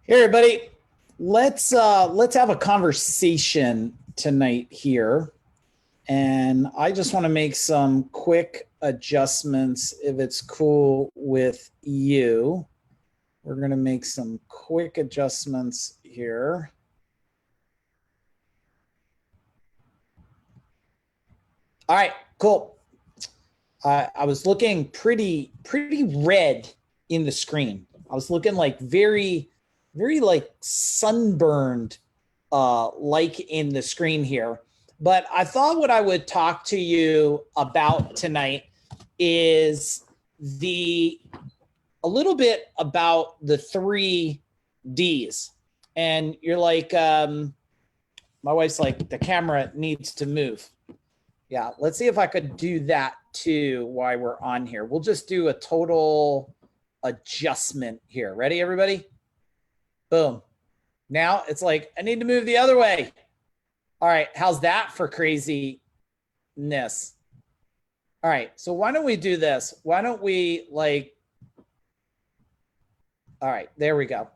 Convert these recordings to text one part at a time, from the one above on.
Hey everybody, let's have a conversation tonight here, and I just want to make some quick adjustments if it's cool with you. We're going to make some quick adjustments here. All right, cool. I was looking pretty red in the screen. I was looking like very like sunburned like in the screen here. But I thought what I would talk to you about tonight is the a little bit about the three D's. And you're like, my wife's like, the camera needs to move. Yeah, let's see if I could do that too while we're on here. We'll just do a total adjustment here. Ready, everybody? Boom. Now it's like, I need to move the other way. All right, how's that for craziness? All right, so why don't we do this? Why don't we like, all right, there we go.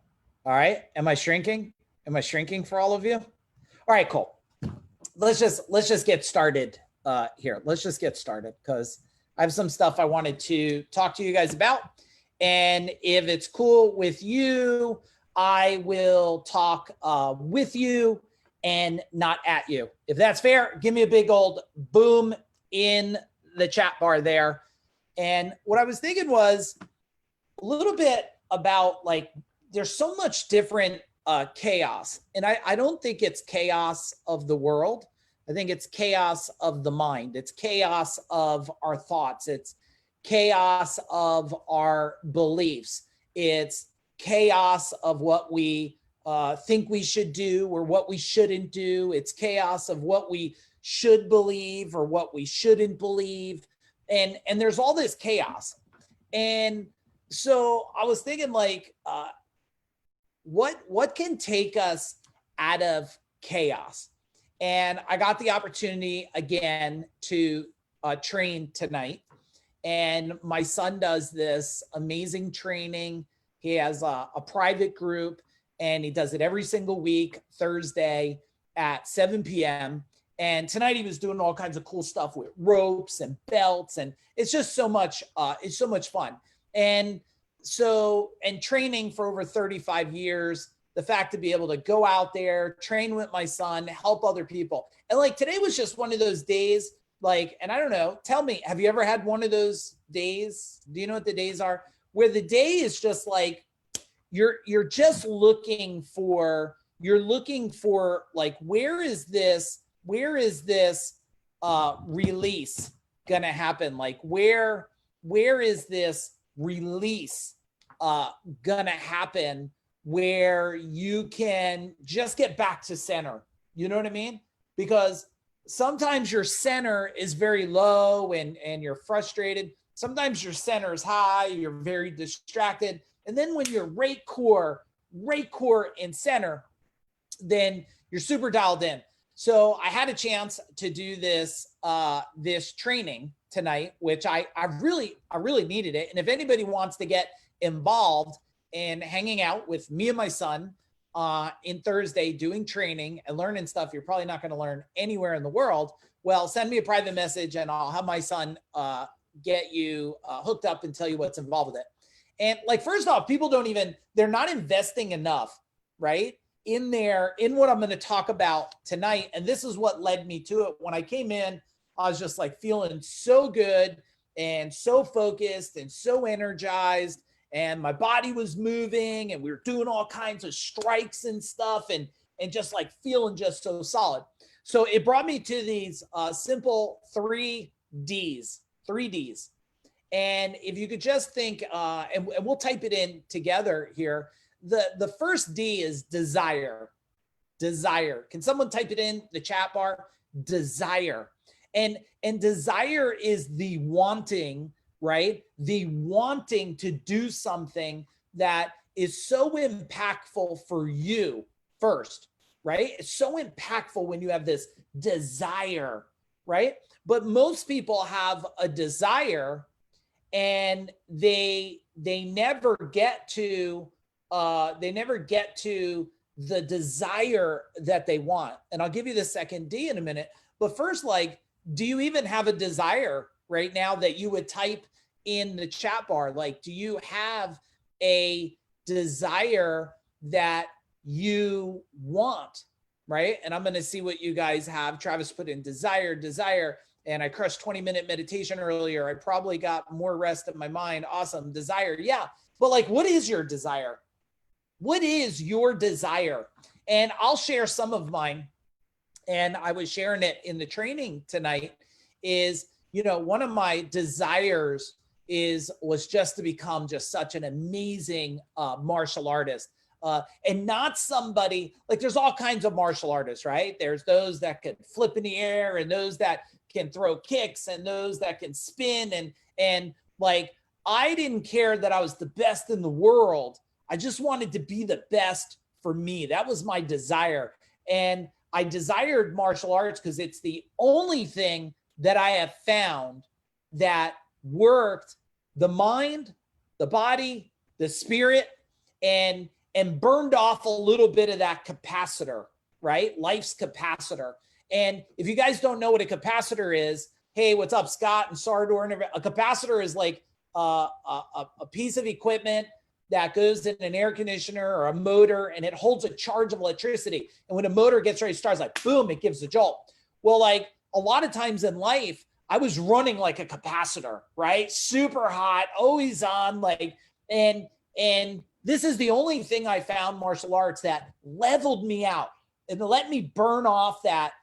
All right, am I shrinking? Am I shrinking for all of you? All right, cool. Let's just get started here. Let's just get started because I have some stuff I wanted to talk to you guys about. And if it's cool with you, I will talk with you and not at you. If that's fair, give me a big old boom in the chat bar there. And what I was thinking was a little bit about like, there's so much different chaos. And I don't think it's chaos of the world. I think it's chaos of the mind. It's chaos of our thoughts. It's chaos of our beliefs. It's chaos of what we think we should do or what we shouldn't do. It's chaos of what we should believe or what we shouldn't believe. And there's all this chaos. And so I was thinking like, what can take us out of chaos? And I got the opportunity again to train tonight. And my son does this amazing training. He has a private group and he does it every single week, Thursday at 7 p.m. And tonight he was doing all kinds of cool stuff with ropes and belts. And it's just so much, it's so much fun. And training for over 35 years, the fact to be able to go out there, train with my son, help other people. And like today was just one of those days, like, and I don't know, tell me, have you ever had one of those days? Do you know what the days are? Where the day is just like, you're just looking for like, where is this release gonna happen? Like, where is this release gonna happen where you can just get back to center? You know what I mean? Because sometimes your center is very low and you're frustrated. Sometimes your center is high, you're very distracted. And then when you're right core in center, then you're super dialed in. So I had a chance to do this this training tonight, which I really needed it. And if anybody wants to get involved in hanging out with me and my son in Thursday doing training and learning stuff you're probably not going to learn anywhere in the world, well, send me a private message and I'll have my son get you hooked up and tell you what's involved with it. And like, first off, people they're not investing enough, right? In what I'm going to talk about tonight. And this is what led me to it. When I came in, I was just like feeling so good and so focused and so energized, and my body was moving and we were doing all kinds of strikes and stuff and just like feeling just so solid. So it brought me to these simple 3 Ds. And if you could just think, and we'll type it in together here. The first D is desire. Desire. Can someone type it in the chat bar? Desire. And desire is the wanting, right? The wanting to do something that is so impactful for you first, right? It's so impactful when you have this desire, right? But most people have a desire and they never get to they never get to the desire that they want. And I'll give you the second D in a minute. But first, like, do you even have a desire right now that you would type in the chat bar? Like, do you have a desire that you want? Right. And I'm going to see what you guys have. Travis put in desire. And I crushed 20-minute meditation earlier. I probably got more rest in my mind. Awesome. Desire. Yeah. But like, what is your desire? What is your desire? And I'll share some of mine. And I was sharing it in the training tonight is, one of my desires was just to become just such an amazing martial artist. And not somebody like there's all kinds of martial artists, right? There's those that can flip in the air and those that can throw kicks and those that can spin. And like, I didn't care that I was the best in the world. I just wanted to be the best for me. That was my desire. And I desired martial arts because it's the only thing that I have found that worked the mind, the body, the spirit, and burned off a little bit of that capacitor, right? Life's capacitor. And if you guys don't know what a capacitor is, hey, what's up, Scott and Sardor? And a capacitor is like a piece of equipment that goes in an air conditioner or a motor, and it holds a charge of electricity. And when a motor gets ready to start, it's like, boom, it gives a jolt. Well, like a lot of times in life, I was running like a capacitor, right? Super hot, always on, like, and this is the only thing I found martial arts that leveled me out and let me burn off that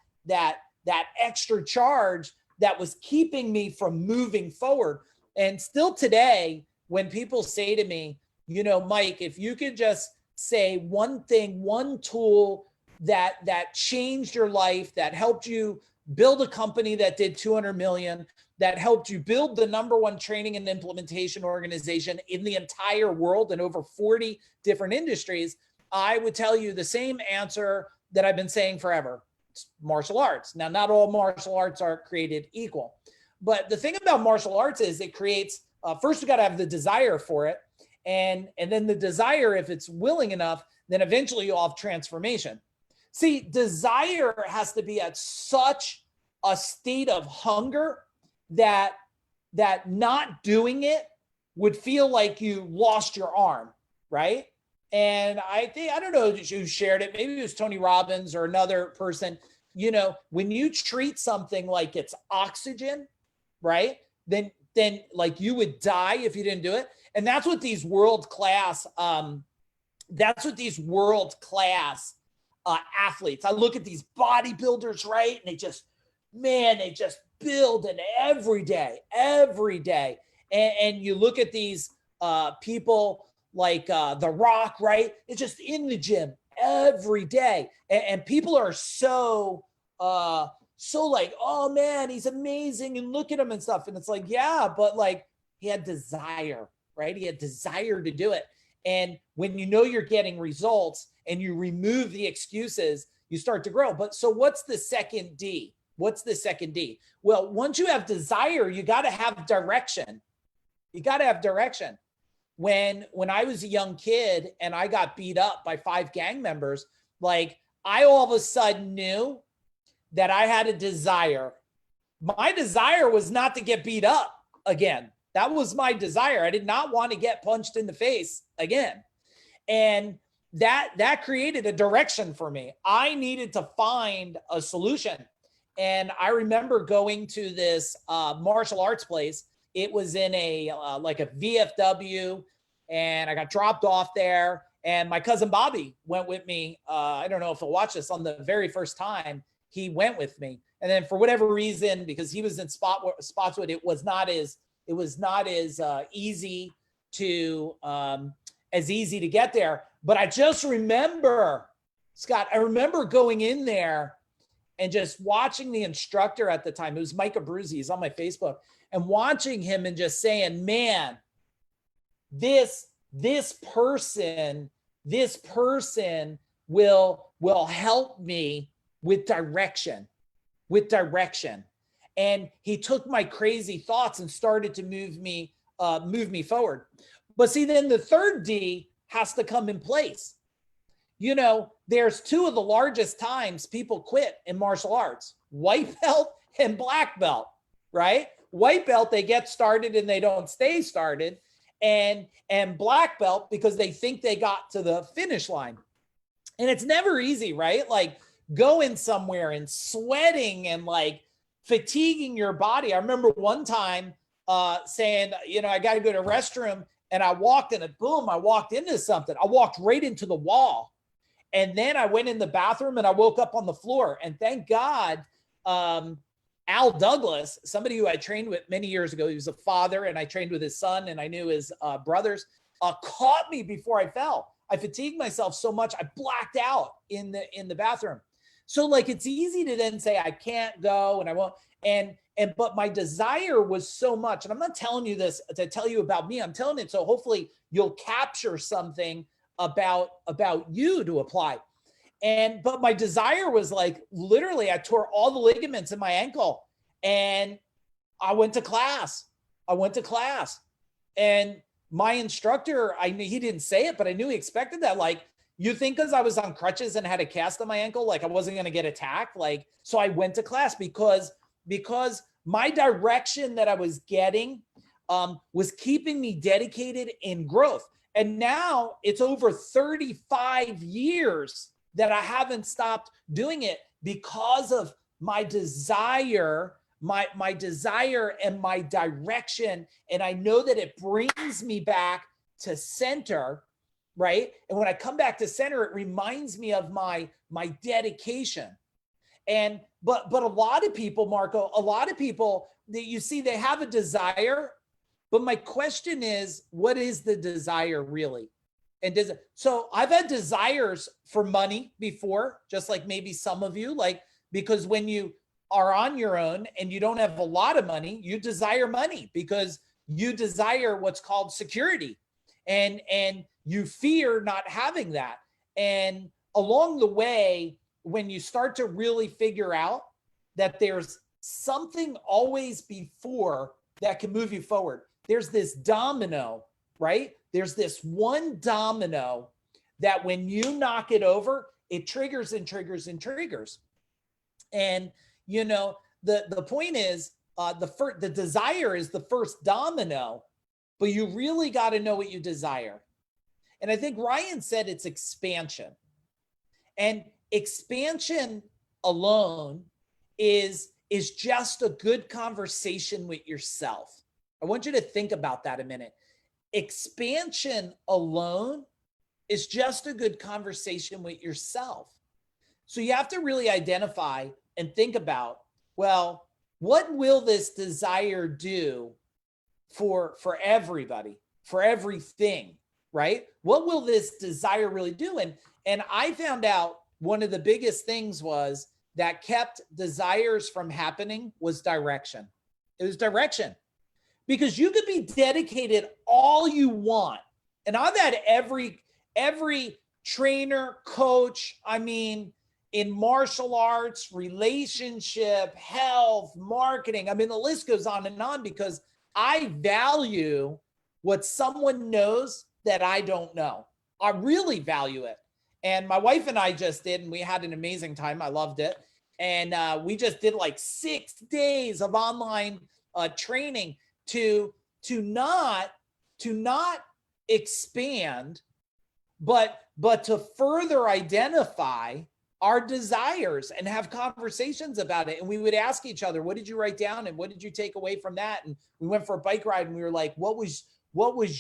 extra charge that was keeping me from moving forward. And still today, when people say to me, Mike, if you could just say one thing, one tool that changed your life, that helped you build a company that did 200 million, that helped you build the #1 training and implementation organization in the entire world in over 40 different industries, I would tell you the same answer that I've been saying forever. It's martial arts. Now, not all martial arts are created equal, but the thing about martial arts is it creates, first you got to have the desire for it. And then the desire, if it's willing enough, then eventually you'll have transformation. See, desire has to be at such a state of hunger that not doing it would feel like you lost your arm, right? And I don't know who shared it. Maybe it was Tony Robbins or another person. When you treat something like it's oxygen, right? Then like you would die if you didn't do it. And that's what these world-class athletes. I look at these bodybuilders, right? And they just build and every day. And you look at these people like The Rock, right? It's just in the gym every day. And people are so like, oh man, he's amazing. And look at him and stuff. And it's like, yeah, but like he had desire, right? He had desire to do it. And when you're getting results and you remove the excuses, you start to grow. But so what's the second D? Well, once you have desire, you got to have direction. When I was a young kid and I got beat up by 5 gang members, like I all of a sudden knew that I had a desire. My desire was not to get beat up again. That was my desire. I did not want to get punched in the face again. And that created a direction for me. I needed to find a solution. And I remember going to this martial arts place. It was in like a VFW, and I got dropped off there. And my cousin Bobby went with me. I don't know if he'll watch this. On the very first time, he went with me. And then for whatever reason, because he was in Spotswood, it was not as easy to get there. But I just remember, Scott, going in there and just watching the instructor at the time. It was Mike Abruzzi. He's on my Facebook. And watching him and just saying, man, this person will help me with direction. And he took my crazy thoughts and started to move me forward. But see, then the third D has to come in place. You know, there's two of the largest times people quit in martial arts, white belt and black belt, right? White belt, they get started and they don't stay started. And black belt, because they think they got to the finish line. And it's never easy, right? Like going somewhere and sweating and like fatiguing your body. I remember one time saying, you know, I got to go to the restroom, and I walked in and boom, I walked into something. I walked right into the wall. And then I went in the bathroom and I woke up on the floor. And thank God, Al Douglas, somebody who I trained with many years ago, he was a father, and I trained with his son, and I knew his brothers, caught me before I fell. I fatigued myself so much, I blacked out in the bathroom. So like, it's easy to then say, I can't go and I won't. But my desire was so much, and I'm not telling you this to tell you about me, I'm telling it so hopefully you'll capture something about you to apply. But my desire was like, literally, I tore all the ligaments in my ankle, and I went to class. And my instructor, I knew he didn't say it, but I knew he expected that. Like, you think because I was on crutches and had a cast on my ankle, like I wasn't going to get attacked. Like, so I went to class because my direction that I was getting was keeping me dedicated in growth. And now it's over 35 years that I haven't stopped doing it because of my desire, my desire and my direction. And I know that it brings me back to center, right? And when I come back to center, it reminds me of my dedication. But a lot of people, Marco, that you see, they have a desire, but my question is, what is the desire really? So I've had desires for money before, just like maybe some of you, like, because when you are on your own and you don't have a lot of money, you desire money because you desire what's called security, and you fear not having that. And along the way, when you start to really figure out that there's something always before that can move you forward, there's this domino, right? There's this one domino that when you knock it over, it triggers and triggers and triggers. And, you know, the point is, the desire is the first domino, but you really got to know what you desire. And I think Ryan said it's expansion. And expansion alone is just a good conversation with yourself. I want you to think about that a minute. Expansion alone is just a good conversation with yourself. So you have to really identify and think about, well, what will this desire do for everybody, for everything, right? What will this desire really do? And I found out one of the biggest things was that kept desires from happening was direction. It was direction. Because you could be dedicated all you want. And I've had every trainer, coach, I mean, in martial arts, relationship, health, marketing. I mean, the list goes on and on, because I value what someone knows that I don't know. I really value it. And my wife and I just did, and we had an amazing time. I loved it. And we just did like 6 days of online training to not expand, but to further identify our desires and have conversations about it. And we would ask each other, what did you write down? And what did you take away from that? And we went for a bike ride, and we were like, what was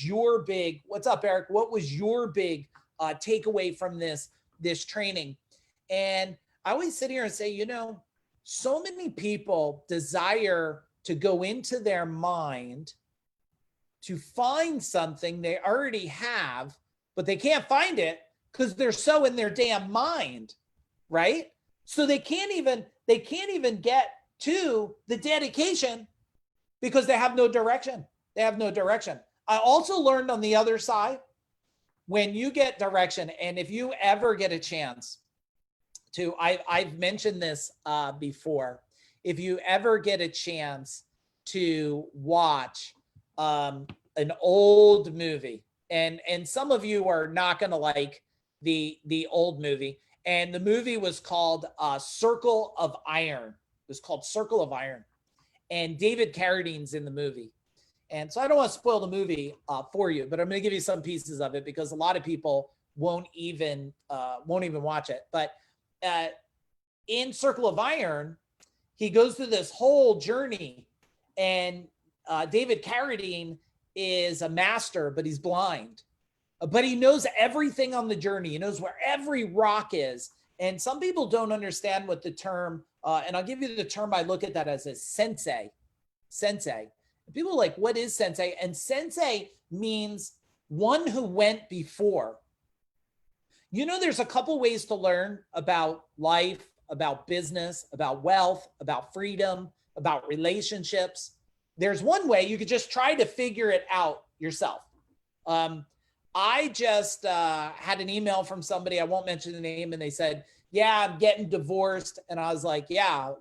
your big, what's up, Eric? What was your big takeaway from this training? And I always sit here and say, you know, so many people desire to go into their mind to find something they already have, but they can't find it because they're so in their damn mind, right? So they can't even get to the dedication because they have no direction. They have no direction. I also learned on the other side, when you get direction, and if you ever get a chance to, I've mentioned this before, if you ever get a chance to watch an old movie, And some of you are not going to like the old movie. And the movie was called Circle of Iron. It was called Circle of Iron. And David Carradine's in the movie. And so I don't want to spoil the movie for you, but I'm going to give you some pieces of it because a lot of people won't even watch it. But in Circle of Iron, he goes through this whole journey, and David Carradine is a master, but he's blind. But he knows everything on the journey. He knows where every rock is. And some people don't understand what the term, and I'll give you the term I look at that as a sensei. Sensei. People are like, what is sensei? And sensei means one who went before. You know, there's a couple ways to learn about life, about business, about wealth, about freedom, about relationships. There's one way you could just try to figure it out yourself. I just had an email from somebody, I won't mention the name, and they said, yeah, I'm getting divorced. And I was like, yeah,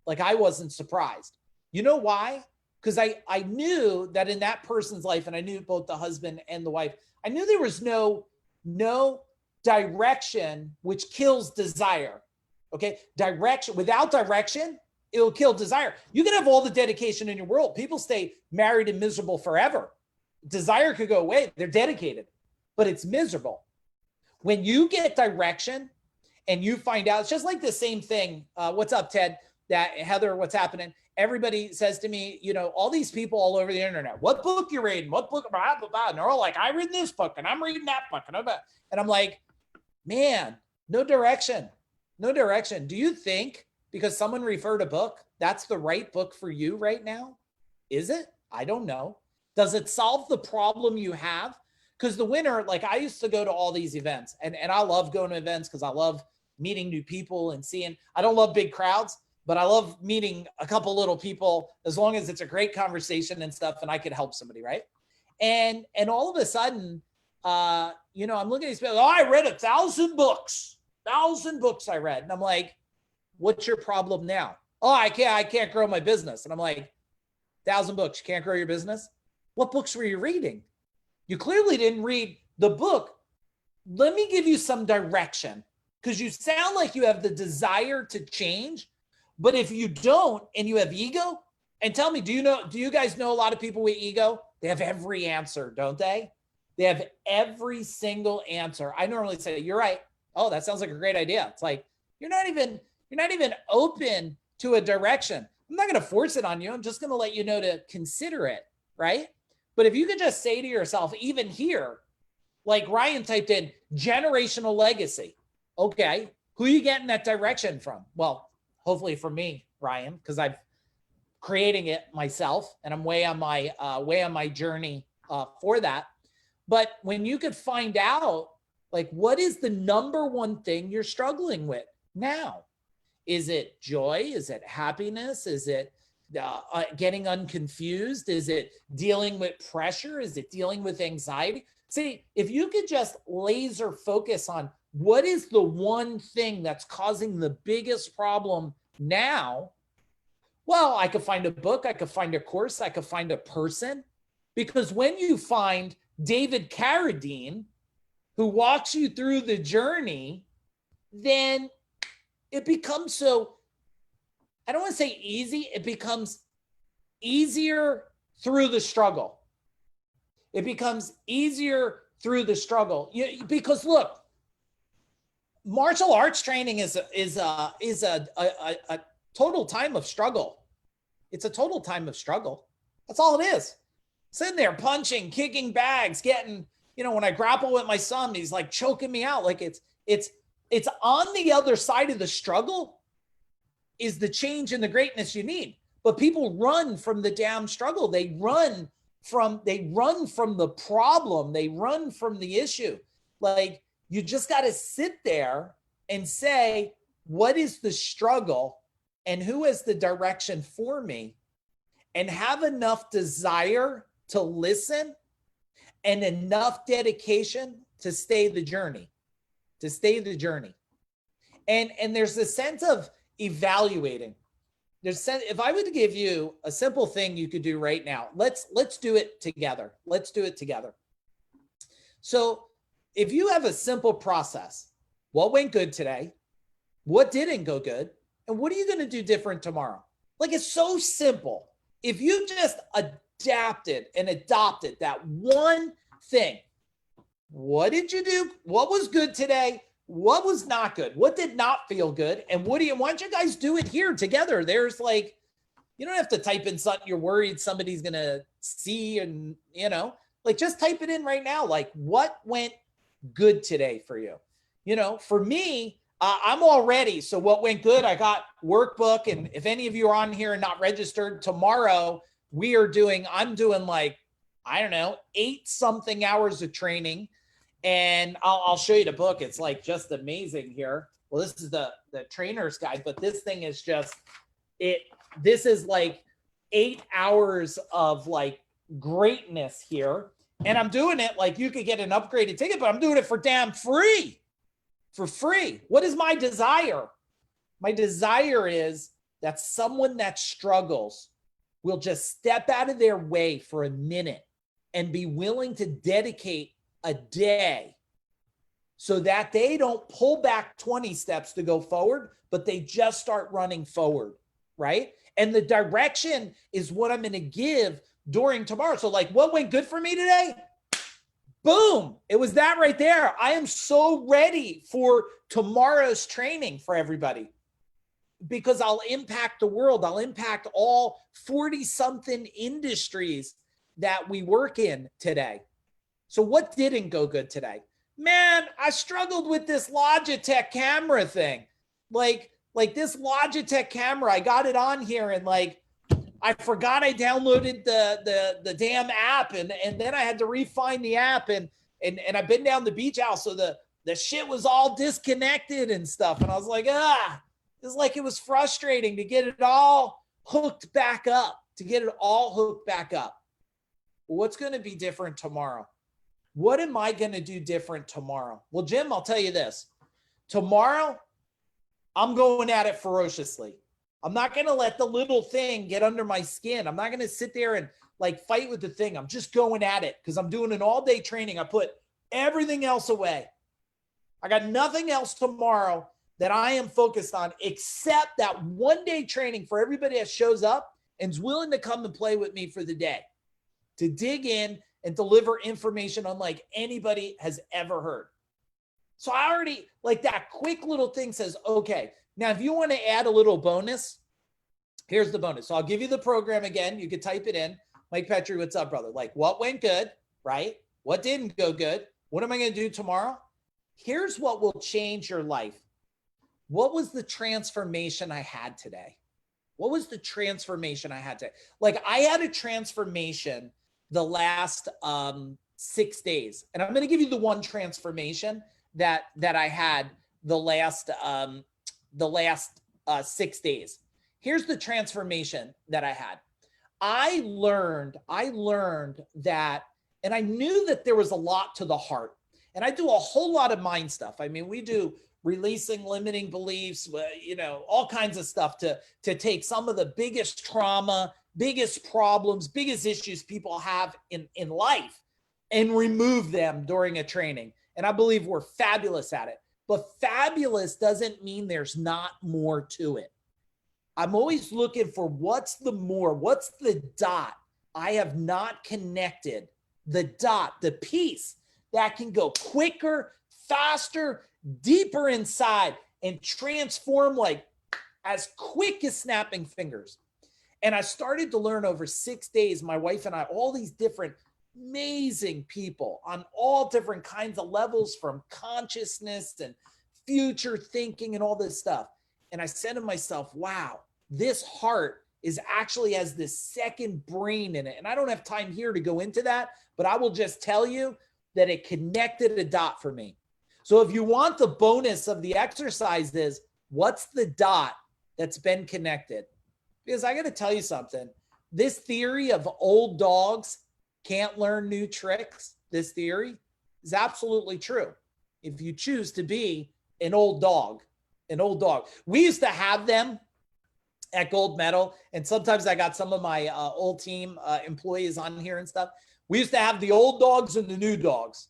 like I wasn't surprised. You know why? Because I knew that in that person's life, and I knew both the husband and the wife, I knew there was no direction, which kills desire. Okay. Direction, without direction, it'll kill desire. You can have all the dedication in your world. People stay married and miserable forever. Desire could go away. They're dedicated, but it's miserable. When you get direction and you find out, it's just like the same thing. What's up, Ted? That Heather, what's happening? Everybody says to me, you know, all these people all over the internet, what book you're reading? What book? Blah, blah, blah. And they're all like, I read this book and I'm reading that book. And I'm like, man, no direction. No direction. Do you think because someone referred a book, that's the right book for you right now? Is it? I don't know. Does it solve the problem you have? Because the winner, like I used to go to all these events and I love going to events because I love meeting new people and seeing, I don't love big crowds, but I love meeting a couple little people as long as it's a great conversation and stuff and I could help somebody, right? And all of a sudden, you know, I'm looking at these people, oh, I read 1,000 books. 1,000 books I read. And I'm like, what's your problem now? Oh, I can't grow my business. And I'm like, 1,000 books, you can't grow your business? What books were you reading? You clearly didn't read the book. Let me give you some direction because you sound like you have the desire to change. But if you don't and you have ego, and tell me, do you guys know a lot of people with ego? They have every answer, don't they? They have every single answer. I normally say, you're right. Oh, that sounds like a great idea. It's like, you're not even open to a direction. I'm not going to force it on you. I'm just going to let you know to consider it, right? But if you could just say to yourself, even here, like Ryan typed in generational legacy. Okay, who are you getting that direction from? Well, hopefully from me, Ryan, because I'm creating it myself and I'm way on my journey for that. But when you could find out, like, what is the number one thing you're struggling with now? Is it joy? Is it happiness? Is it getting unconfused? Is it dealing with pressure? Is it dealing with anxiety? See, if you could just laser focus on what is the one thing that's causing the biggest problem now, well, I could find a book, I could find a course, I could find a person. Because when you find David Carradine, who walks you through the journey, then it becomes so, I don't want to say easy, it becomes easier through the struggle. It becomes easier through the struggle. Because look, martial arts training is a total time of struggle. It's a total time of struggle. That's all it is. Sitting there punching, kicking bags, getting, when I grapple with my son, he's like choking me out. Like it's on the other side of the struggle is the change and the greatness you need. But people run from the damn struggle. They run from the problem. They run from the issue. Like, you just got to sit there and say, what is the struggle and who has the direction for me? And have enough desire to listen and enough dedication to stay the journey, And there's a sense of evaluating. If I were to give you a simple thing you could do right now, let's do it together. Let's do it together. So if you have a simple process, what went good today? What didn't go good? And what are you going to do different tomorrow? Like, it's so simple. If you just adapted and adopted that one thing, what did you do? What was good today? What was not good? What did not feel good? And why don't you guys do it here together? There's like, you don't have to type in something you're worried somebody's going to see, and, like, just type it in right now. Like, what went good today for you? For me, I'm all ready. So what went good? I got workbook. And if any of you are on here and not registered, tomorrow I'm doing like, I don't know, 8 something hours of training. And I'll show you the book. It's like just amazing here. Well, this is the trainer's guide, but this thing is just this is like 8 hours of like greatness here. And I'm doing it like you could get an upgraded ticket, but I'm doing it for damn free. For free. What is my desire? My desire is that someone that struggles will just step out of their way for a minute and be willing to dedicate a day so that they don't pull back 20 steps to go forward, but they just start running forward, right? And the direction is what I'm going to give during tomorrow. So like, what went good for me today? Boom. It was that right there. I am so ready for tomorrow's training for everybody because I'll impact the world. I'll impact all 40 something industries that we work in today. So what didn't go good today? Man, I struggled with this Logitech camera thing. Like this Logitech camera, I got it on here and like, I forgot I downloaded the damn app and then I had to refine the app and I've been down the beach house. So the shit was all disconnected and stuff. And I was like, it's like, it was frustrating to get it all hooked back up, What's going to be different tomorrow? What am I going to do different tomorrow? Well, Jim, I'll tell you this. Tomorrow, I'm going at it ferociously. I'm not going to let the little thing get under my skin. I'm not going to sit there and like fight with the thing. I'm just going at it because I'm doing an all-day training. I put everything else away. I got nothing else tomorrow that I am focused on except that one-day training for everybody that shows up and is willing to come and play with me for the day, to dig in and deliver information unlike anybody has ever heard. So I already, like, that quick little thing says, okay, now if you want to add a little bonus, here's the bonus. So I'll give you the program again. You could type it in. Mike Petrie, what's up, brother? Like, what went good, right? What didn't go good? What am I going to do tomorrow? Here's what will change your life. What was the transformation I had today? What was the transformation I had today? Like, I had a transformation the last 6 days. And I'm going to give you the one transformation that I had the last 6 days. Here's the transformation that I had. I learned that, and I knew that there was a lot to the heart. And I do a whole lot of mind stuff. I mean, we do releasing limiting beliefs, all kinds of stuff to take some of the biggest trauma, biggest problems, biggest issues people have in life and remove them during a training. And I believe we're fabulous at it. But fabulous doesn't mean there's not more to it. I'm always looking for what's the more, what's the dot I have not connected, the dot, the piece that can go quicker, faster, deeper inside and transform like as quick as snapping fingers. And I started to learn over 6 days, my wife and I, all these different amazing people on all different kinds of levels, from consciousness and future thinking and all this stuff. And I said to myself, wow, this heart is actually has this second brain in it. And I don't have time here to go into that, but I will just tell you that it connected a dot for me. So if you want the bonus of the exercise is, what's the dot that's been connected? Because I got to tell you something. This theory of old dogs can't learn new tricks, this theory is absolutely true. If you choose to be an old dog. We used to have them at Gold Medal. And sometimes I got some of my old team employees on here and stuff. We used to have the old dogs and the new dogs.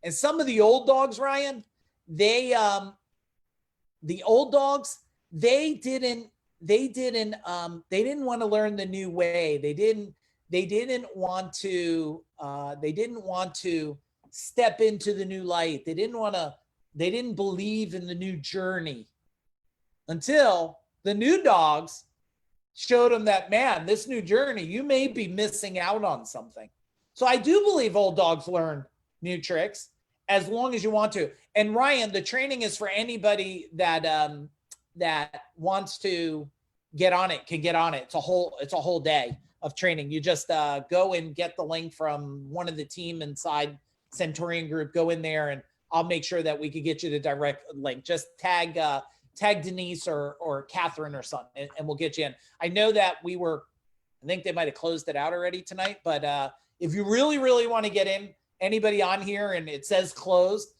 And some of the old dogs, Ryan, the old dogs, they didn't want to learn the new way. They didn't want to step into the new light. They didn't believe in the new journey until the new dogs showed them that, man, this new journey, you may be missing out on something. So I do believe old dogs learn new tricks as long as you want to. And Ryan, the training is for anybody that wants to get on it, can get on it. It's a whole day of training. You just go and get the link from one of the team inside Centurion Group. Go in there and I'll make sure that we could get you the direct link. Just tag Denise or Catherine or something, and we'll get you in. I know that I think they might have closed it out already tonight, but if you really, really want to get in, anybody on here and it says closed,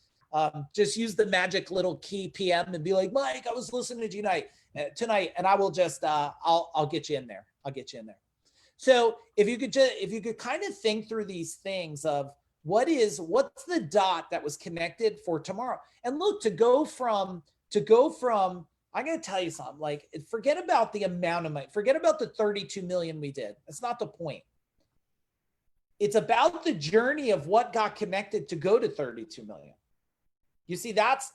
just use the magic little key PM and be like, Mike, I was listening to you tonight, and I will just, I'll get you in there. I'll get you in there. So if you could kind of think through these things of what's the dot that was connected for tomorrow? And look, to go from, I'm going to tell you something, like, forget about the amount of money, forget about the 32 million we did. That's not the point. It's about the journey of what got connected to go to 32 million. You see, that's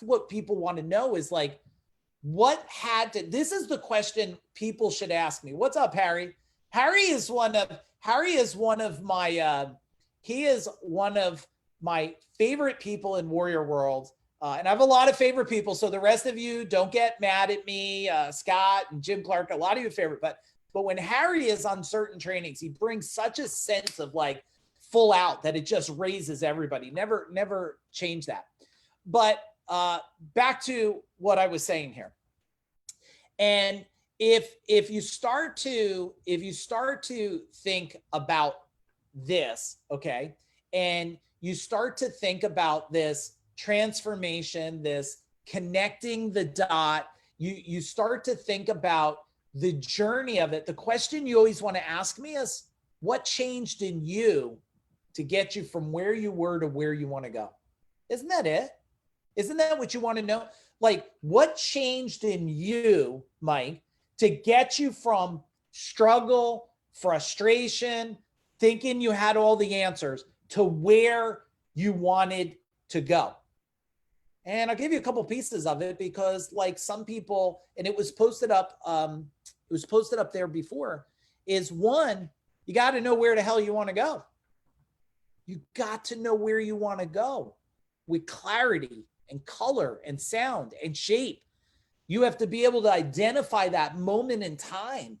what people want to know is like, this is the question people should ask me. What's up, Harry? Harry is one of my favorite people in Warrior World. And I have a lot of favorite people. So the rest of you, don't get mad at me. Scott and Jim Clark, a lot of you favorite, but when Harry is on certain trainings, he brings such a sense of like full out that it just raises everybody. Never change that. But back to what I was saying here. And if you start to think about this, okay, and you start to think about this transformation, this connecting the dot, you start to think about the journey of it. The question you always want to ask me is, what changed in you to get you from where you were to where you want to go? Isn't that it? Isn't that what you want to know? Like, what changed in you, Mike, to get you from struggle, frustration, thinking you had all the answers to where you wanted to go? And I'll give you a couple pieces of it because, like, some people, and it was posted up there before, is one, you got to know where the hell you want to go. You got to know where you want to go with clarity and color and sound and shape. You have to be able to identify that moment in time.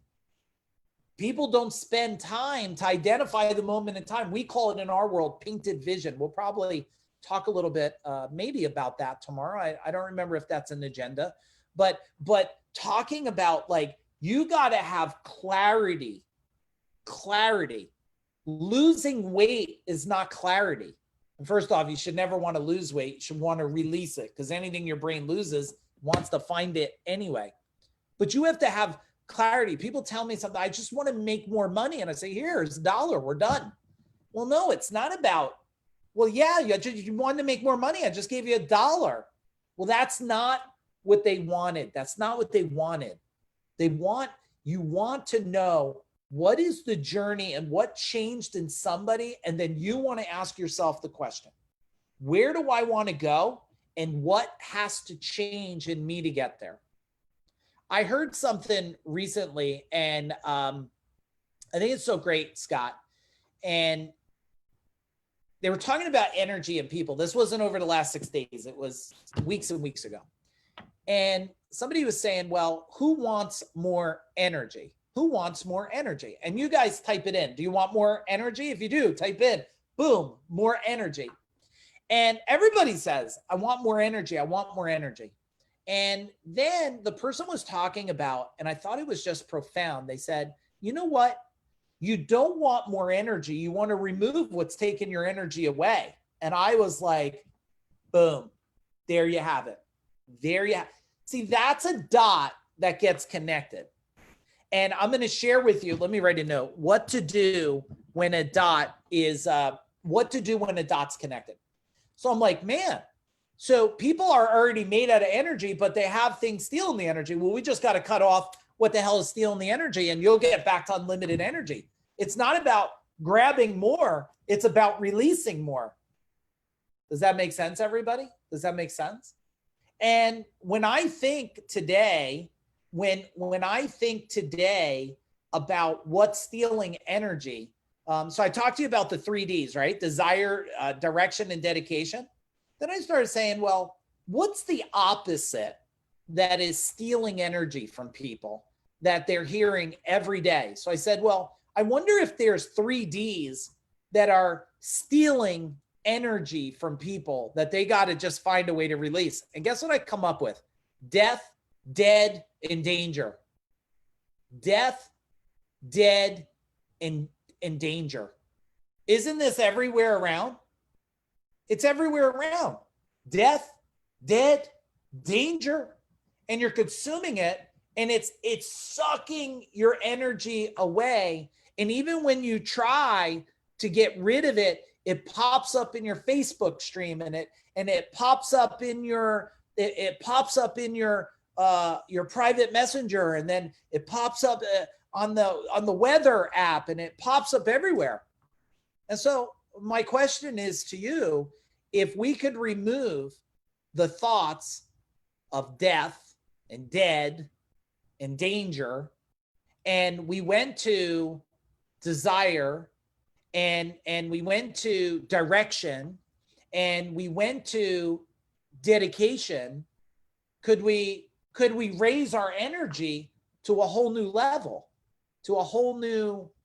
People don't spend time to identify the moment in time. We call it in our world painted vision. We'll probably talk a little bit maybe about that tomorrow. I don't remember if that's an agenda, but talking about, like, you got to have clarity. Losing weight is not clarity. First off, you should never want to lose weight. You should want to release it, because anything your brain loses wants to find it anyway. But you have to have clarity. People tell me something, I just want to make more money. And I say, here's $1, we're done. Well, no, it's not about, well, yeah, you wanted to make more money. I just gave you $1. Well, that's not what they wanted. That's not what they wanted. You want to know what is the journey and what changed in somebody. And then you want to ask yourself the question, where do I want to go? And what has to change in me to get there? I heard something recently, and I think it's so great, Scott. And they were talking about energy and people. This wasn't over the last 6 days. It was weeks and weeks ago. And somebody was saying, well, who wants more energy? Who wants more energy? And you guys type it in. Do you want more energy? If you do, type in, boom, more energy. And everybody says, I want more energy. I want more energy. And then the person was talking about, and I thought it was just profound. They said, you know what? You don't want more energy. You want to remove what's taking your energy away. And I was like, boom, there you have it. There you have it. See, that's a dot that gets connected. And I'm going to share with you, let me write a note, what to do when a dot is, what to do when a dot's connected. So I'm like, man, so people are already made out of energy, but they have things stealing the energy. Well, we just got to cut off what the hell is stealing the energy, and you'll get back to unlimited energy. It's not about grabbing more. It's about releasing more. Does that make sense, everybody? Does that make sense? And when I think today, when I think today about what's stealing energy, so I talked to you about the 3Ds, right? Desire, direction, and dedication. Then I started saying, well, what's the opposite that is stealing energy from people that they're hearing every day? So I said, well, I wonder if there's 3Ds that are stealing energy from people that they got to just find a way to release. And guess what I come up with? Death, dead, and danger. Death, dead, and danger. Isn't this everywhere around? It's everywhere around. Death, dead, danger. And you're consuming it, and it's sucking your energy away. And even when you try to get rid of it, it pops up in your Facebook stream, and it pops up in your your private messenger, and then it pops up on the weather app, and it pops up everywhere. And so my question is to you, if we could remove the thoughts of death and dead and danger, and we went to desire, and we went to direction, and we went to dedication, could we raise our energy to a whole new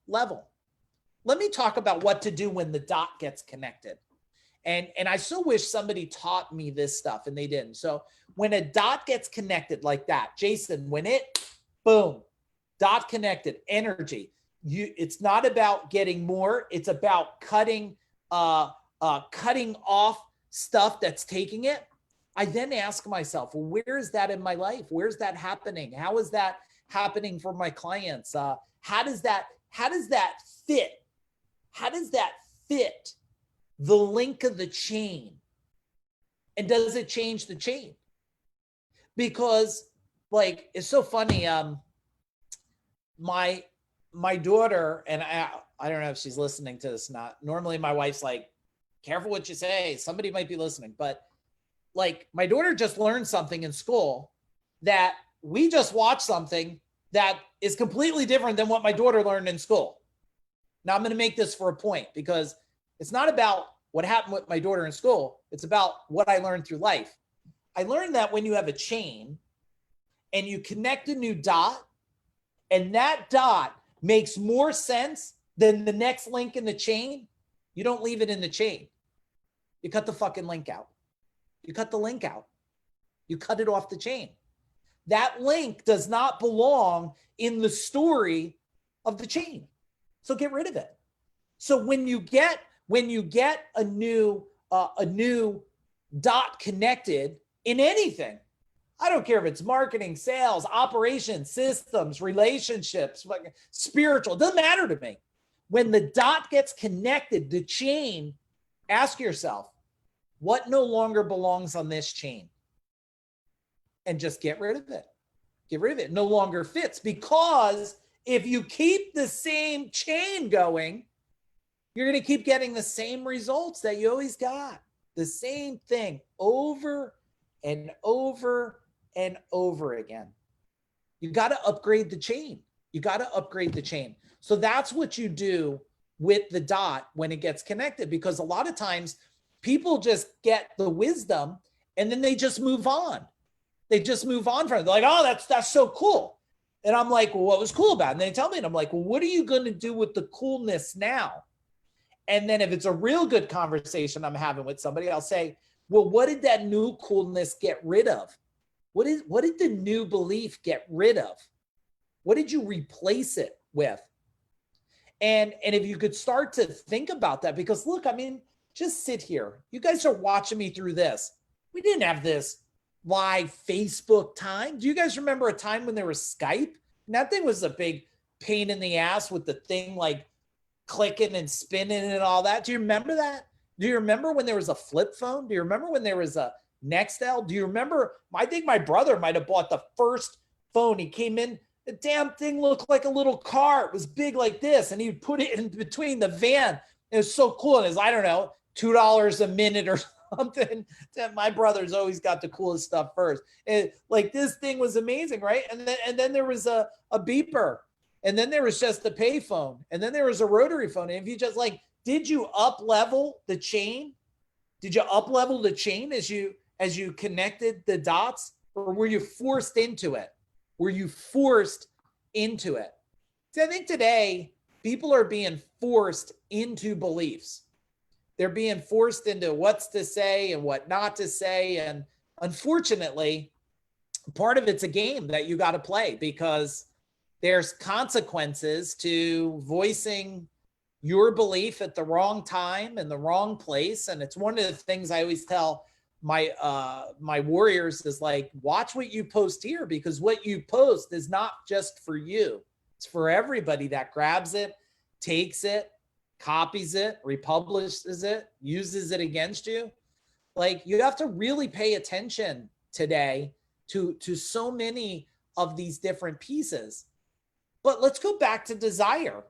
level, Let me talk about what to do when the dot gets connected. And I so wish somebody taught me this stuff, and they didn't. So when a dot gets connected like that, Jason, when it, boom, dot connected, energy, it's not about getting more. It's about cutting off stuff that's taking it. I then ask myself, well, where is that in my life? Where's that happening? How is that happening for my clients? How does that fit? How does that fit the link of the chain? And does it change the chain? Because, like, it's so funny. My daughter, and I don't know if she's listening to this or not. Normally my wife's like, careful what you say. Somebody might be listening. But like, my daughter just learned something in school that we just watched something that is completely different than what my daughter learned in school. Now I'm going to make this for a point, because it's not about what happened with my daughter in school. It's about what I learned through life. I learned that when you have a chain and you connect a new dot, and that dot makes more sense than the next link in the chain, you don't leave it in the chain. You cut the fucking link out. You cut the link out. You cut it off the chain. That link does not belong in the story of the chain. So get rid of it. So when you get a new dot connected in anything, I don't care if it's marketing, sales, operations, systems, relationships, spiritual, it doesn't matter to me. When the dot gets connected, the chain, ask yourself, what no longer belongs on this chain? And just get rid of it. Get rid of it. It no longer fits, because if you keep the same chain going, you're going to keep getting the same results that you always got. The same thing over and over and over again. You got to upgrade the chain. You got to upgrade the chain. So that's what you do with the dot when it gets connected, because a lot of times people just get the wisdom and then they just move on. They just move on from it. They're like, oh, that's so cool. And I'm like, well, what was cool about it? And they tell me, and I'm like, well, what are you going to do with the coolness now? And then if it's a real good conversation I'm having with somebody, I'll say, well, what did that new coolness get rid of? What did the new belief get rid of? What did you replace it with? And if you could start to think about that, because look, I mean, just sit here. You guys are watching me through this. We didn't have this live Facebook time. Do you guys remember a time when there was Skype? And that thing was a big pain in the ass with the thing like clicking and spinning and all that. Do you remember that? Do you remember when there was a flip phone? Do you remember when there was a Nextel? Do you remember? I think my brother might have bought the first phone. He came in, the damn thing looked like a little car. It was big like this, and he'd put it in between the van. It was so cool. And it was, I don't know, $2 a minute or something. My brother's always got the coolest stuff first. And like this thing was amazing, right? And then there was a beeper, and then there was just the payphone, and then there was a rotary phone. And if you just like, did you up level the chain? Did you up level the chain as you connected the dots, or were you forced into it? Were you forced into it? See, I think today people are being forced into beliefs. They're being forced into what's to say and what not to say. And unfortunately, part of it's a game that you got to play, because there's consequences to voicing your belief at the wrong time and the wrong place. And it's one of the things I always tell my warriors is like, watch what you post here, because what you post is not just for you. It's for everybody that grabs it, takes it, copies it, republishes it, uses it against you. Like, you have to really pay attention today to so many of these different pieces. But let's go back to desire.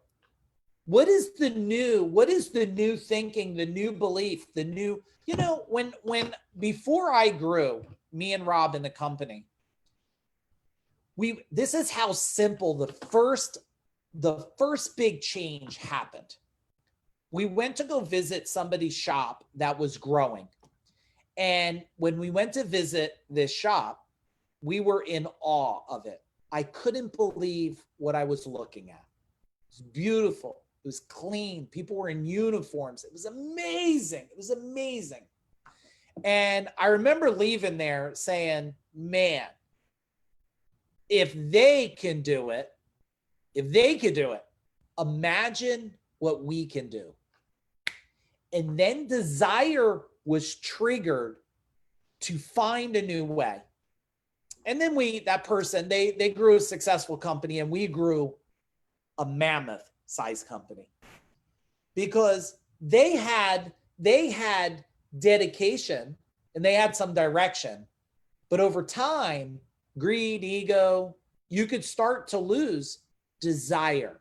What is the new thinking, the new belief, the new, when before I grew, me and Rob in the company, this is how simple the first big change happened. We went to go visit somebody's shop that was growing. And when we went to visit this shop, we were in awe of it. I couldn't believe what I was looking at. It was beautiful. It was clean. People were in uniforms. It was amazing. It was amazing. And I remember leaving there saying, man, if they can do it, imagine what we can do. And then desire was triggered to find a new way. And then that person, they grew a successful company, and we grew a mammoth size company, because they had dedication and they had some direction. But over time, greed, ego, you could start to lose desire,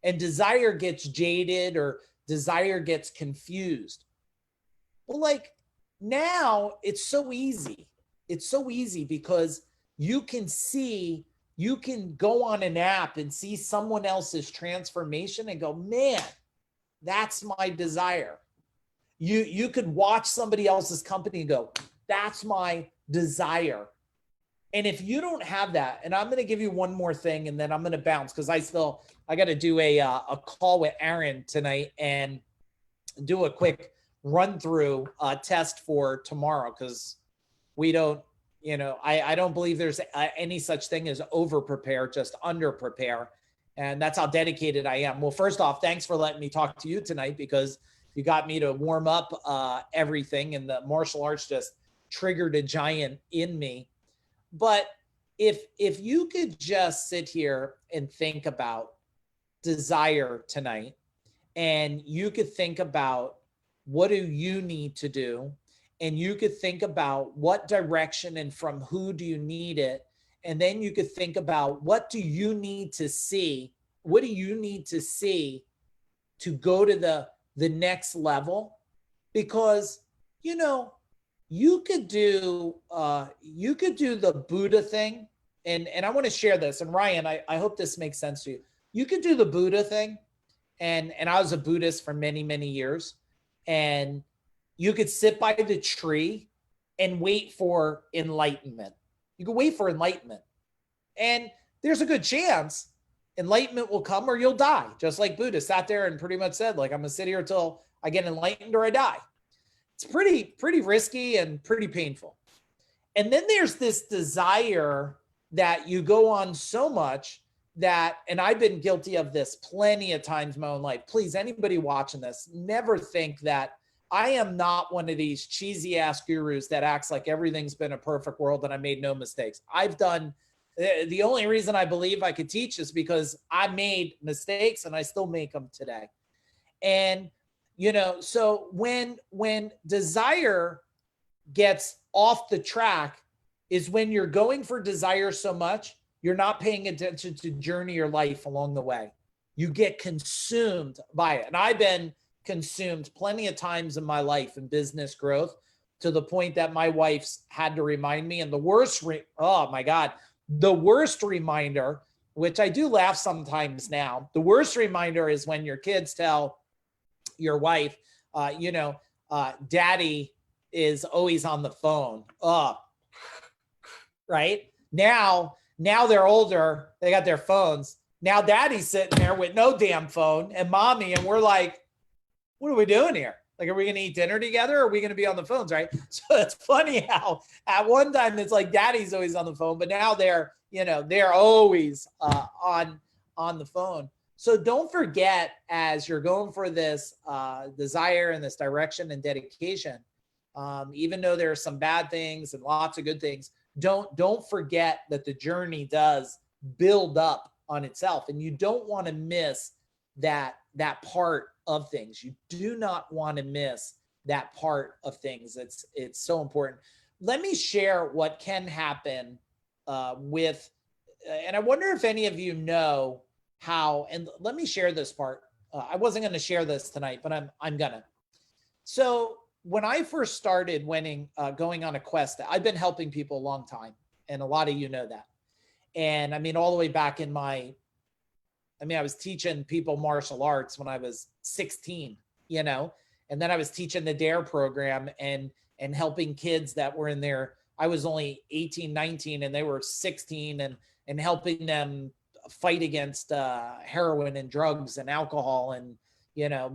and desire gets jaded, or desire gets confused. Well, like now it's so easy. It's so easy because you can go on an app and see someone else's transformation and go, man, that's my desire. You could watch somebody else's company and go, that's my desire. And if you don't have that, and I'm going to give you one more thing, and then I'm going to bounce, because I got to do a call with Aaron tonight and do a quick run through test for tomorrow, because we don't, I don't believe there's any such thing as over prepare, just under prepare. And that's how dedicated I am. Well, first off, thanks for letting me talk to you tonight, because you got me to warm up everything, and the martial arts just triggered a giant in me. But if you could just sit here and think about desire tonight, and you could think about what do you need to do, and you could think about what direction and from who do you need it, and then you could think about what do you need to see, what do you need to see to go to the next level. Because you could do the Buddha thing, and I want to share this. And Ryan, I hope this makes sense to you. You could do the Buddha thing, and I was a Buddhist for many, many years, and you could sit by the tree and wait for enlightenment. You could wait for enlightenment, and there's a good chance enlightenment will come, or you'll die, just like Buddha sat there and pretty much said, like, I'm gonna sit here till I get enlightened or I die. It's pretty risky and pretty painful. And then there's this desire that you go on so much that, and I've been guilty of this plenty of times in my own life. Please, anybody watching this, never think that I am not one of these cheesy ass gurus that acts like everything's been a perfect world and I made no mistakes. The only reason I believe I could teach is because I made mistakes and I still make them today. And So when desire gets off the track is when you're going for desire so much, you're not paying attention to journey your life along the way. You get consumed by it. And I've been consumed plenty of times in my life in business growth to the point that my wife's had to remind me. And the worst, oh my God, the worst reminder, which I do laugh sometimes now, the worst reminder is when your kids tell your wife, daddy is always on the phone. Right? Now they're older. They got their phones. Now daddy's sitting there with no damn phone and mommy. And we're like, what are we doing here? Like, are we going to eat dinner together? Or are we going to be on the phones? Right. So it's funny how at one time it's like daddy's always on the phone, but now they're always on the phone. So don't forget, as you're going for this desire and this direction and dedication, even though there are some bad things and lots of good things, don't forget that the journey does build up on itself, and you don't want to miss that part of things. You do not want to miss that part of things. It's so important. Let me share what can happen with, and I wonder if any of you know how, and let me share this part. I wasn't going to share this tonight, but I'm gonna. So when I first started going on a quest, I've been helping people a long time, and a lot of you know that. And I mean, all the way back I was teaching people martial arts when I was 16, and then I was teaching the DARE program and helping kids that were I was only 18, 19, and they were 16, and helping them fight against heroin and drugs and alcohol and,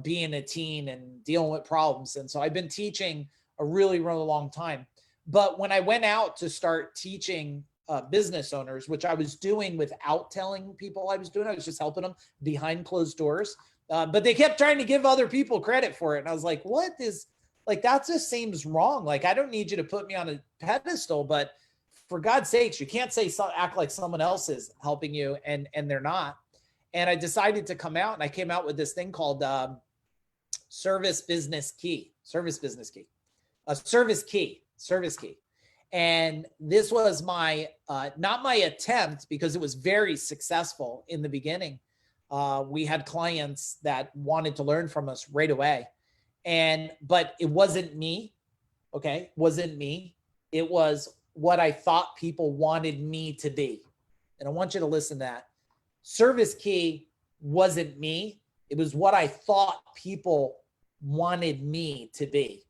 being a teen and dealing with problems. And so I've been teaching a really, really long time. But when I went out to start teaching business owners, which I was doing without telling people I was just helping them behind closed doors. But they kept trying to give other people credit for it. And I was like, that just seems wrong. Like, I don't need you to put me on a pedestal, but for God's sakes, you can't act like someone else is helping you and they're not. And I decided to come out, and I came out with this thing called Service Key. And this was not my attempt, because it was very successful in the beginning. We had clients that wanted to learn from us right away. But it wasn't me. Okay. It wasn't me. It was what I thought people wanted me to be. And I want you to listen to that. Service Key wasn't me. It was what I thought people wanted me to be.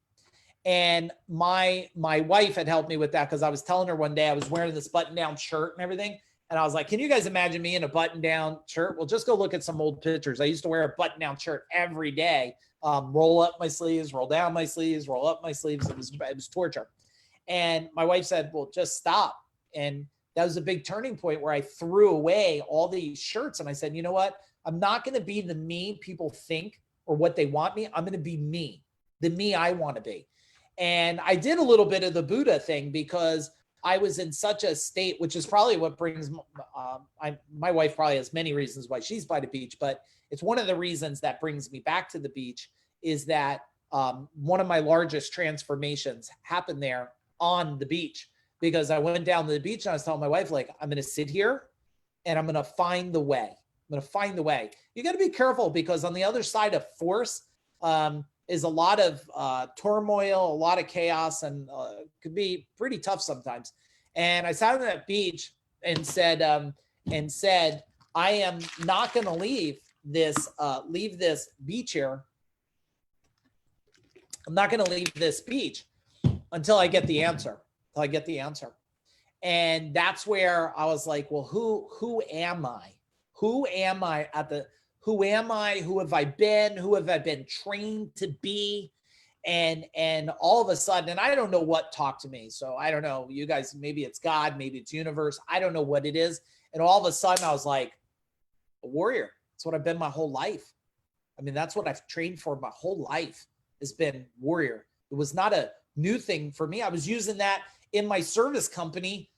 And my wife had helped me with that, because I was telling her one day I was wearing this button-down shirt and everything. And I was like, can you guys imagine me in a button-down shirt? Well, just go look at some old pictures. I used to wear a button-down shirt every day. Roll up my sleeves, roll down my sleeves, roll up my sleeves. It was torture. And my wife said, well, just stop. And that was a big turning point where I threw away all these shirts. And I said, you know what? I'm not going to be the me people think or what they want me. I'm going to be me, the me I want to be. And I did a little bit of the Buddha thing, because I was in such a state, which is probably what brings, my wife probably has many reasons why she's by the beach, but it's one of the reasons that brings me back to the beach, is that one of my largest transformations happened there on the beach, because I went down to the beach and I was telling my wife, like, I'm going to sit here and I'm going to find the way. I'm going to find the way. You got to be careful, because on the other side of force is a lot of turmoil, a lot of chaos, and could be pretty tough sometimes. And I sat on that beach and said, I am not going to leave this beach here. I'm not going to leave this beach until I get the answer. And that's where I was like, well, who am I? Who am I? Who am I? Who have I been? Who have I been trained to be? And all of a sudden, and I don't know what talked to me. So I don't know, you guys, maybe it's God, maybe it's universe. I don't know what it is. And all of a sudden I was like, a warrior. That's what I've been my whole life. I mean, that's what I've trained for my whole life, has been warrior. It was not a new thing for me. I was using that in my service company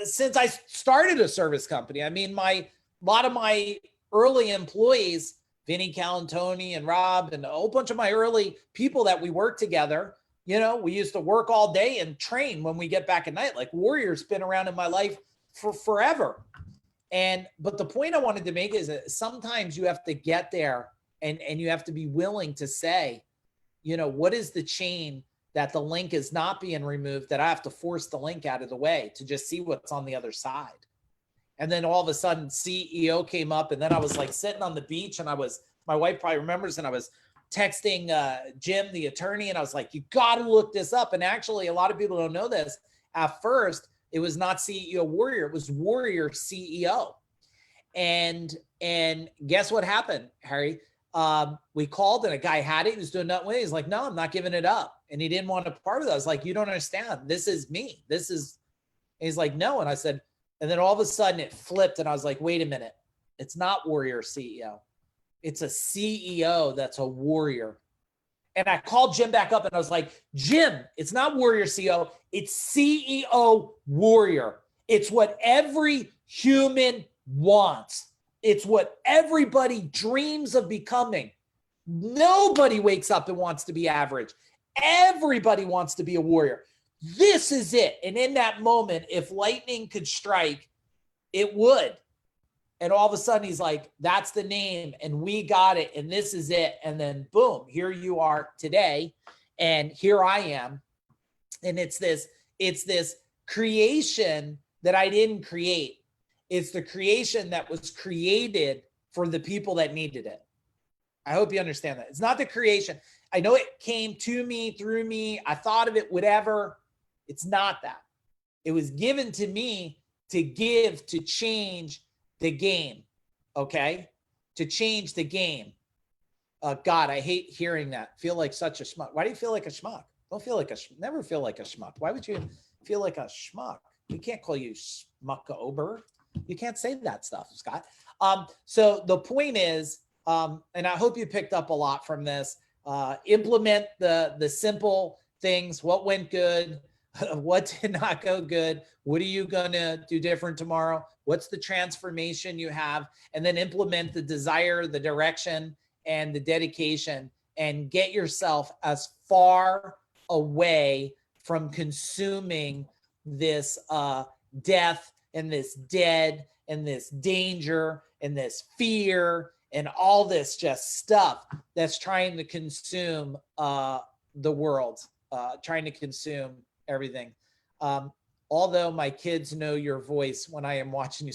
since I started a service company. I mean, a lot of my early employees Vinny Calantoni and Rob and a whole bunch of my early people that we worked together. You know, we used to work all day and train when we get back at night. Like Warrior's been around in my life for forever. But the point I wanted to make is that sometimes you have to get there and you have to be willing to say, you know, what is the chain that the link is not being removed, that I have to force the link out of the way to just see what's on the other side. And then all of a sudden CEO came up, and then I was like sitting on the beach, and my wife probably remembers, and I was texting Jim, the attorney, and I was like, you got to look this up. And actually, a lot of people don't know this. At first, it was not CEO Warrior, it was Warrior CEO. And guess what happened, Harry? We called, and a guy had it. He was doing nothing with it. He's like, no, I'm not giving it up. And he didn't want a part of it. I was like, you don't understand. This is me. He's like, no. And I said, and then all of a sudden it flipped, and I was like, wait a minute. It's not Warrior CEO. It's a CEO that's a warrior. And I called Jim back up, and I was like, Jim, it's not Warrior CEO. It's CEO Warrior. It's what every human wants. It's what everybody dreams of becoming. Nobody wakes up and wants to be average. Everybody wants to be a warrior. This is it. And in that moment, if lightning could strike, it would. And all of a sudden he's like, that's the name, and we got it, and this is it. And then boom, here you are today, and here I am. And it's this creation that I didn't create. It's the creation that was created for the people that needed it. I hope you understand that. It's not the creation. I know it came to me, through me. I thought of it, whatever. It's not that. It was given to me to give, to change the game. Okay? To change the game. God, I hate hearing that. Feel like such a schmuck. Why do you feel like a schmuck? Don't feel like never feel like a schmuck. Why would you feel like a schmuck? We can't call you schmuck-ober. You can't say that stuff, Scott. So the point is, and I hope you picked up a lot from this, implement the simple things. What went good? What did not go good? What are you going to do different tomorrow? What's the transformation you have? And then implement the desire, the direction, and the dedication, and get yourself as far away from consuming this death and this dead and this danger and this fear and all this just stuff that's trying to consume the world, trying to consume everything. Although my kids know your voice when I am watching you.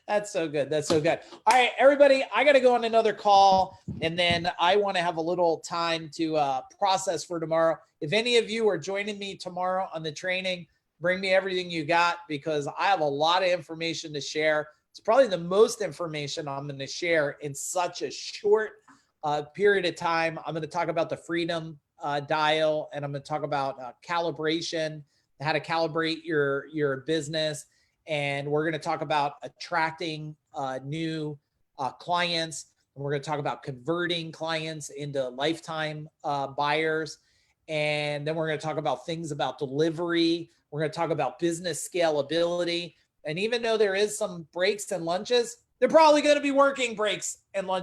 That's so good. That's so good. All right, everybody, I got to go on another call, and then I want to have a little time to process for tomorrow. If any of you are joining me tomorrow on the training, bring me everything you got, because I have a lot of information to share. It's probably the most information I'm going to share in such a short period of time. I'm going to talk about the Freedom Dial, and I'm going to talk about calibration, how to calibrate your business. And we're going to talk about attracting new clients. And we're going to talk about converting clients into lifetime buyers. And then we're going to talk about things about delivery. We're going to talk about business scalability. And even though there is some breaks and lunches, they're probably going to be working breaks and lunches.